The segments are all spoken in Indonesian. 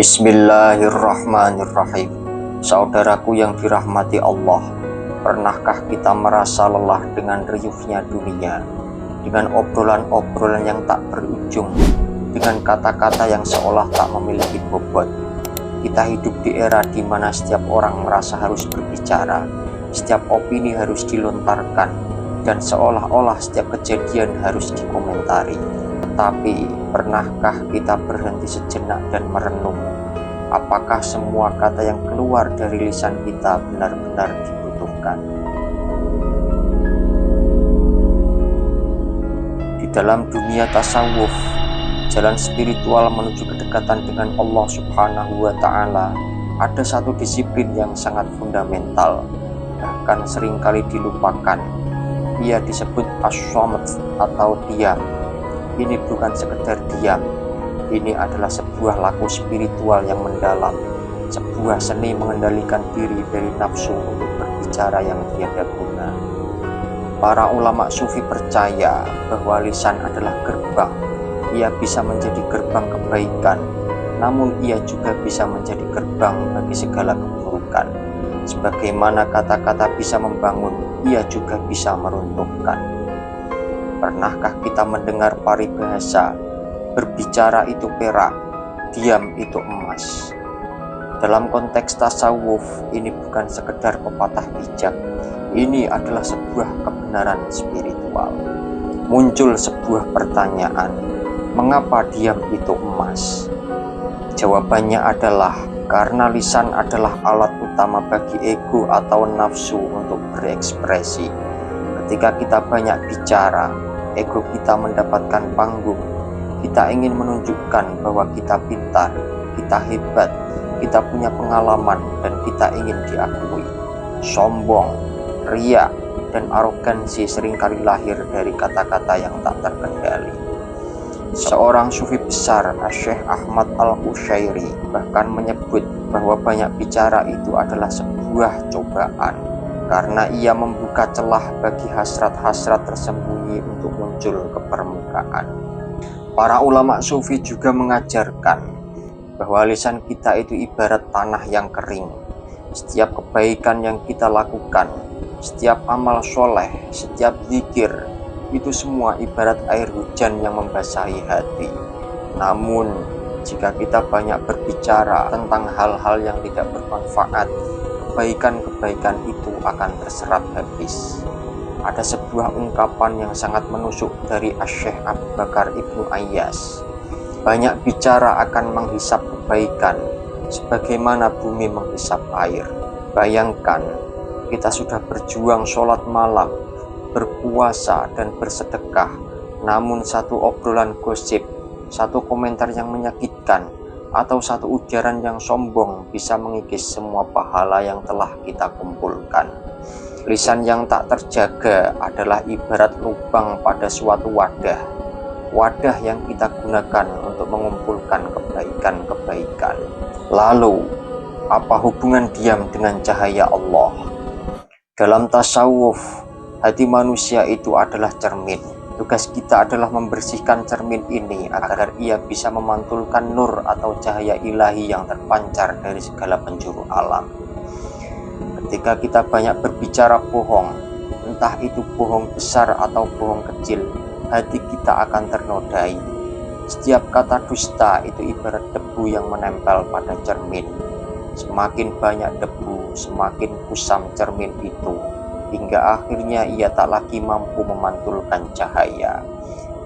Bismillahirrahmanirrahim. Saudaraku yang dirahmati Allah, pernahkah kita merasa lelah dengan riuhnya dunia, dengan obrolan-obrolan yang tak berujung, dengan kata-kata yang seolah tak memiliki bobot? Kita hidup di era di mana setiap orang merasa harus berbicara, setiap opini harus dilontarkan, dan seolah-olah setiap kejadian harus dikomentari. Tetapi, pernahkah kita berhenti sejenak dan merenung? Apakah semua kata yang keluar dari lisan kita benar-benar dibutuhkan? Di dalam dunia tasawuf, jalan spiritual menuju kedekatan dengan Allah Subhanahu wa Ta'ala, ada satu disiplin yang sangat fundamental, bahkan seringkali dilupakan. Ia disebut as-shamat atau diam. Ini bukan sekedar diam, ini adalah sebuah laku spiritual yang mendalam, sebuah seni mengendalikan diri dari nafsu untuk berbicara yang tiada guna. Para ulama sufi percaya bahwa lisan adalah gerbang. Ia bisa menjadi gerbang kebaikan, namun ia juga bisa menjadi gerbang bagi segala keburukan. Sebagaimana kata-kata bisa membangun, ia juga bisa meruntuhkan. Pernahkah kita mendengar paribahasa, berbicara itu perak, diam itu emas? Dalam konteks tasawuf, ini bukan sekedar pepatah bijak, ini adalah sebuah kebenaran spiritual. Muncul sebuah pertanyaan, mengapa diam itu emas? Jawabannya adalah karena lisan adalah alat utama bagi ego atau nafsu untuk berekspresi. Ketika kita banyak bicara, ego kita mendapatkan panggung. Kita ingin menunjukkan bahwa kita pintar, kita hebat, kita punya pengalaman, dan kita ingin diakui. Sombong, riya, dan arogansi seringkali lahir dari kata-kata yang tak terkendali. Seorang sufi besar, Syekh Ahmad Al-Qushayri, bahkan menyebut bahwa banyak bicara itu adalah sebuah cobaan, karena ia membuka celah bagi hasrat-hasrat tersembunyi untuk muncul ke permukaan. Para ulama sufi juga mengajarkan bahwa lisan kita itu ibarat tanah yang kering. Setiap kebaikan yang kita lakukan, setiap amal soleh, setiap zikir, itu semua ibarat air hujan yang membasahi hati. Namun, jika kita banyak berbicara tentang hal-hal yang tidak bermanfaat, kebaikan-kebaikan itu akan terserap habis. Ada sebuah ungkapan yang sangat menusuk dari Syekh Abu Bakar Ibnu Ayyas. Banyak bicara akan menghisap kebaikan, sebagaimana bumi menghisap air. Bayangkan, kita sudah berjuang sholat malam, berpuasa dan bersedekah, namun satu obrolan gosip, satu komentar yang menyakitkan, atau satu ujaran yang sombong bisa mengikis semua pahala yang telah kita kumpulkan. Lisan yang tak terjaga adalah ibarat lubang pada suatu wadah yang kita gunakan untuk mengumpulkan kebaikan-kebaikan. Lalu, apa hubungan diam dengan cahaya Allah? Dalam tasawuf, hati manusia itu adalah cermin. Tugas kita adalah membersihkan cermin ini agar ia bisa memantulkan nur atau cahaya ilahi yang terpancar dari segala penjuru alam. Ketika kita banyak berbicara bohong, entah itu bohong besar atau bohong kecil, hati kita akan ternodai. Setiap kata dusta itu ibarat debu yang menempel pada cermin. Semakin banyak debu, semakin kusam cermin itu, hingga akhirnya ia tak lagi mampu memantulkan cahaya.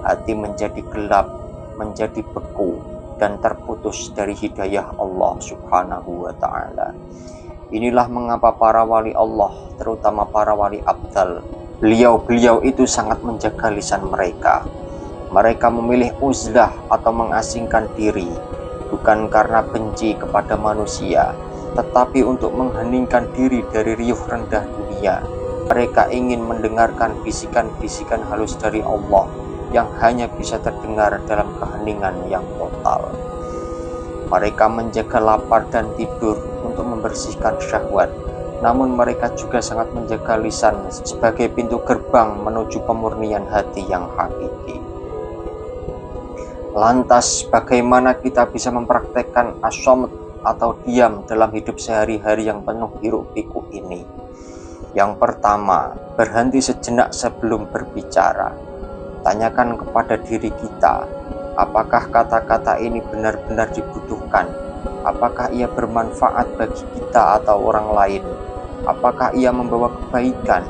Hati menjadi gelap, menjadi beku, dan terputus dari hidayah Allah Subhanahu wa Ta'ala. Inilah mengapa para wali Allah, terutama para wali abdal, beliau itu sangat menjaga lisan mereka. Mereka memilih uzlah atau mengasingkan diri, bukan karena benci kepada manusia, tetapi untuk mengheningkan diri dari riuh rendah dunia. Mereka ingin mendengarkan bisikan-bisikan halus dari Allah yang hanya bisa terdengar dalam keheningan yang total. Mereka menjaga lapar dan tidur untuk membersihkan syahwat, namun mereka juga sangat menjaga lisan sebagai pintu gerbang menuju pemurnian hati yang hakiki. Lantas bagaimana kita bisa mempraktekkan as-shamt atau diam dalam hidup sehari-hari yang penuh hiruk-pikuk ini? Yang pertama, berhenti sejenak sebelum berbicara. Tanyakan kepada diri kita, apakah kata-kata ini benar-benar dibutuhkan? Apakah ia bermanfaat bagi kita atau orang lain? Apakah ia membawa kebaikan?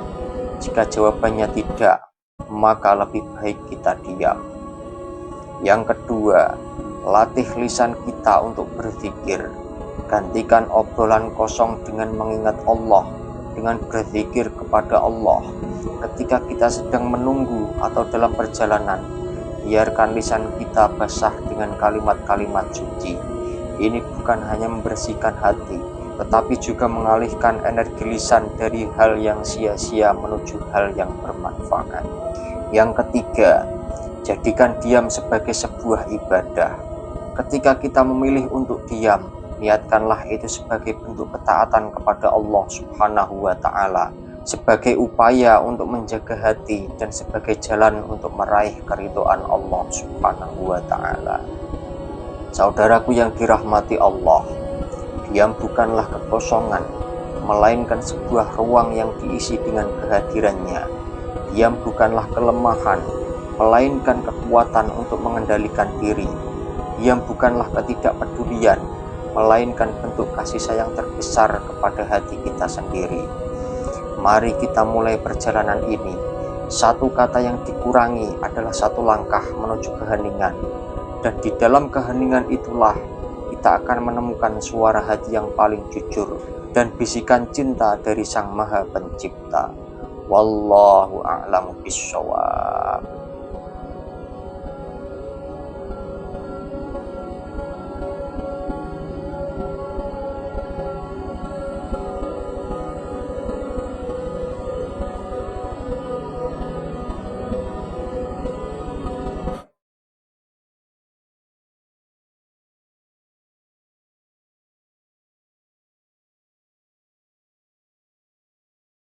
Jika jawabannya tidak, maka lebih baik kita diam. Yang kedua, latih lisan kita untuk berzikir. Gantikan obrolan kosong dengan mengingat Allah, dengan berzikir kepada Allah. Ketika kita sedang menunggu atau dalam perjalanan, biarkan lisan kita basah dengan kalimat-kalimat suci. Ini bukan hanya membersihkan hati, tetapi juga mengalihkan energi lisan dari hal yang sia-sia menuju hal yang bermanfaat. Yang ketiga, jadikan diam sebagai sebuah ibadah. Ketika kita memilih untuk diam, niatkanlah itu sebagai bentuk ketaatan kepada Allah Subhanahu wa Ta'ala, sebagai upaya untuk menjaga hati dan sebagai jalan untuk meraih keridhaan Allah Subhanahu wa Ta'ala. Saudaraku yang dirahmati Allah, diam bukanlah kekosongan, melainkan sebuah ruang yang diisi dengan kehadirannya. Diam bukanlah kelemahan, melainkan kekuatan untuk mengendalikan diri. Diam bukanlah ketidakpedulian, melainkan bentuk kasih sayang terbesar kepada hati kita sendiri. Mari kita mulai perjalanan ini. Satu kata yang dikurangi adalah satu langkah menuju keheningan. Dan di dalam keheningan itulah kita akan menemukan suara hati yang paling jujur dan bisikan cinta dari Sang Maha Pencipta. Wallahu a'lamu bishawab.